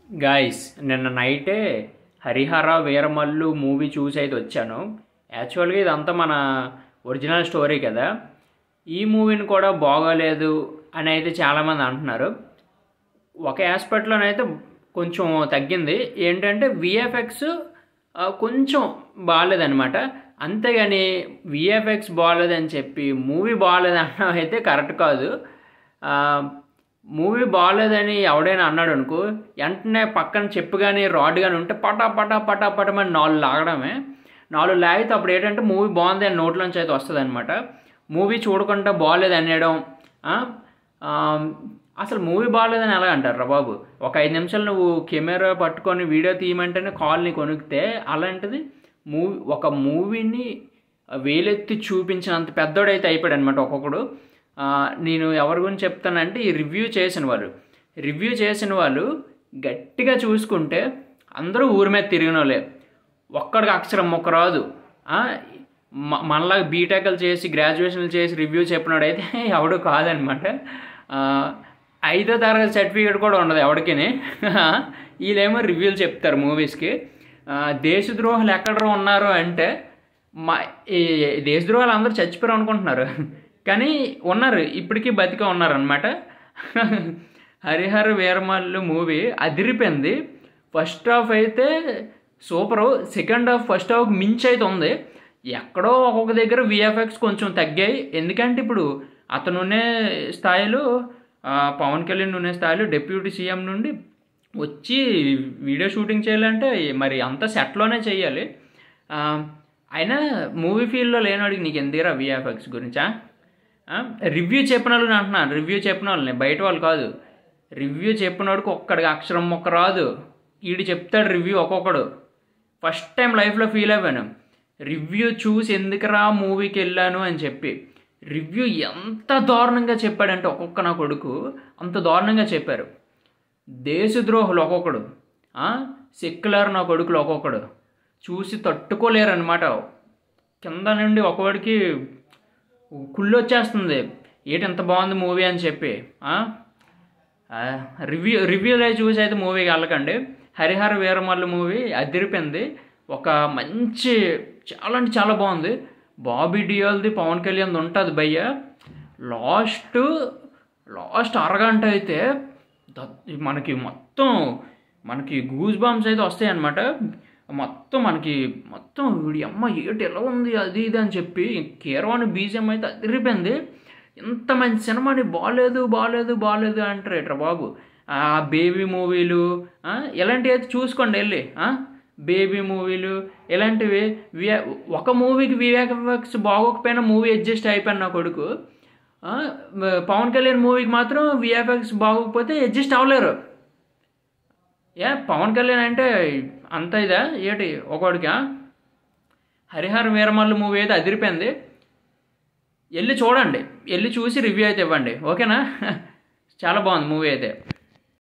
Guys నిన్న నైటే Harihara Veeramallu movie చూసి అయితే వచ్చాను. యాక్చువల్గా ఇదంతా మన ఒరిజినల్ స్టోరీ కదా. ఈ మూవీని కూడా బాగోలేదు అని అయితే చాలామంది అంటున్నారు. ఒక ఆస్పెక్ట్లోనైతే కొంచెం తగ్గింది. ఏంటంటే విఎఫ్ఎక్స్ కొంచెం బాగాలేదనమాట. అంతేగాని విఎఫ్ఎక్స్ బాగాలేదని చెప్పి మూవీ బాగాలేదనడం అయితే కరెక్ట్ కాదు. మూవీ బాగాలేదని ఎవడైనా అన్నాడు అనుకో, వెంటనే పక్కన చెప్పు కానీ రాడ్ కానీ ఉంటే పటా పటా పటా పటమని 4 లాగడమే. 4 లాగితే అప్పుడు ఏంటంటే మూవీ బాగుంది అని నోట్లోంచి అయితే వస్తుంది అనమాట. మూవీ చూడకుండా బాగాలేదు అనేయడం. అసలు మూవీ బాగాలేదని ఎలా అంటారు రా బాబు? ఒక 5 నిమిషాలు నువ్వు కెమెరా పట్టుకొని వీడియో తీయమంటేనే కాల్ని కొనుక్కితే, అలాంటిది ఒక మూవీని వేలెత్తి చూపించినంత పెద్దోడైతే అయిపోయాడు అనమాట ఒక్కొక్కడు. నేను ఎవరి గురించి చెప్తానంటే, ఈ రివ్యూ చేసిన వాళ్ళు గట్టిగా చూసుకుంటే అందరూ ఊరి మీద తిరిగిన వాళ్ళే. ఒక్కడికి అక్షరం మొక్క రాదు. మనలాగా బీటెక్లు చేసి గ్రాడ్యుయేషన్లు చేసి రివ్యూ చెప్పినాడైతే ఎవడు కాదనమాట. 5వ తరగతి సర్టిఫికేట్ కూడా ఉండదు ఎవడికి. వీళ్ళేమో రివ్యూలు చెప్తారు మూవీస్కి. దేశద్రోహులు ఎక్కడ ఉన్నారు అంటే, ఈ దేశద్రోహాలు అందరూ చచ్చిపోయారు అనుకుంటున్నారు, కానీ ఉన్నారు, ఇప్పటికీ బతికే ఉన్నారనమాట. హరిహర వీరమల్లు మూవీ అదిరిపోయింది. ఫస్ట్ హాఫ్ అయితే super, second half first half మించి అయితే ఉంది. ఎక్కడో ఒక్కొక్క దగ్గర విఎఫ్ఎక్స్ కొంచెం తగ్గాయి. ఎందుకంటే ఇప్పుడు అతనున్నే స్థాయిలో, పవన్ కళ్యాణ్ ఉండే స్థాయిలో డిప్యూటీ సీఎం నుండి వచ్చి వీడియో షూటింగ్ చేయాలంటే మరి అంత సెట్లోనే చేయాలి. అయినా మూవీ ఫీల్డ్లో లేనివాడికి నీకు ఎందుకురా విఎఫ్ఎక్స్ గురించా? రివ్యూ చెప్పిన వాళ్ళు అంటున్నాను, రివ్యూ చెప్పిన వాళ్ళని, బయట వాళ్ళు కాదు. రివ్యూ చెప్పినోడికి ఒక్కడికి అక్షరం మొక్క రాదు. వీడు చెప్తాడు రివ్యూ ఒక్కొక్కడు. ఫస్ట్ టైం లైఫ్లో ఫీల్ అయ్యాను, రివ్యూ చూసి ఎందుకురా మూవీకి వెళ్ళాను అని చెప్పి. రివ్యూ ఎంత దారుణంగా చెప్పాడంటే ఒక్కొక్క నా కొడుకు అంత దారుణంగా చెప్పారు. దేశద్రోహులు ఒక్కొక్కడు, సెక్యులర్ నా కొడుకులు ఒక్కొక్కడు చూసి తట్టుకోలేరు అనమాట. కింద నుండి ఒకవాడికి కుళ్ళు వచ్చేస్తుంది, ఏంటి ఎంత బాగుంది మూవీ అని చెప్పి. రివ్యూలో చూసి అయితే మూవీకి వెళ్ళకండి. హరిహర వీరమల్లు మూవీ అదిరిపోయింది. ఒక మంచి, చాలా అంటే చాలా బాగుంది. బాబీ డియోల్ది, పవన్ కళ్యాణ్ది ఉంటుంది భయ్య. లాస్ట్ అరగంట అయితే మనకి గూస్ బాంబ్స్ అయితే వస్తాయి అన్నమాట. మొత్తం వీడి అమ్మ ఏటి ఎలా ఉంది అది ఇది అని చెప్పి కీరవాణి బీజిఎం అయితే అదిరిపోయింది. ఇంత మంచి సినిమాని బాగాలేదు అంటారేట్రా బాబు. బేబీ మూవీలు ఇలాంటివి అయితే చూసుకోండి వెళ్ళి. బేబీ మూవీలు ఇలాంటివి, ఒక మూవీకి విఎఫ్ఎక్స్ బాగోకపోయినా మూవీ అడ్జస్ట్ అయిపోయాను నా కొడుకు. పవన్ కళ్యాణ్ మూవీకి మాత్రం విఎఫ్ఎక్స్ బాగోకపోతే అడ్జస్ట్ అవ్వలేరు. పవన్ కళ్యాణ్ అంటే అంత ఇదా ఏటి ఒకడికా? హరిహర వీరమల్లు మూవీ అయితే అదిరిపోయింది. వెళ్ళి చూడండి, వెళ్ళి చూసి రివ్యూ అయితే ఇవ్వండి, ఓకేనా? చాలా బాగుంది మూవీ అయితే.